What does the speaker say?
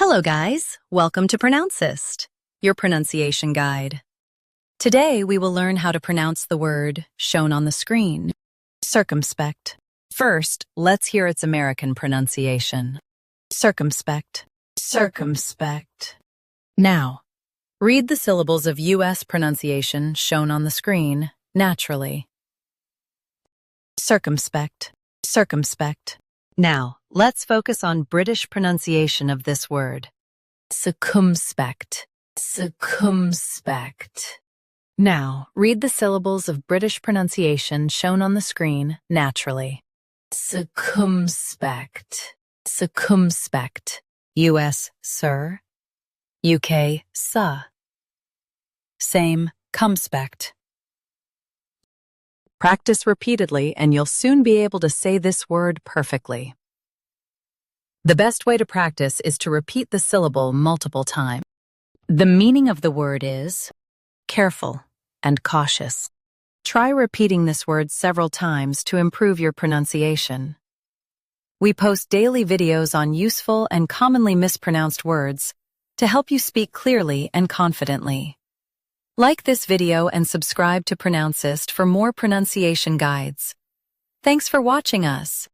Hello guys, welcome to Pronouncist, your pronunciation guide. Today we will learn how to pronounce the word shown on the screen, circumspect. First, let's hear its American pronunciation. Circumspect, circumspect. Now, read the syllables of U.S. pronunciation shown on the screen naturally. Circumspect, circumspect. Now, let's focus on British pronunciation of this word. Circumspect, circumspect. Now, read the syllables of British pronunciation shown on the screen naturally. Circumspect, circumspect. US, sir. UK, sa. Same, cumspect. Practice repeatedly and you'll soon be able to say this word perfectly. The best way to practice is to repeat the syllable multiple times. The meaning of the word is careful and cautious. Try repeating this word several times to improve your pronunciation. We post daily videos on useful and commonly mispronounced words to help you speak clearly and confidently. Like this video and subscribe to Pronouncist for more pronunciation guides. Thanks for watching us.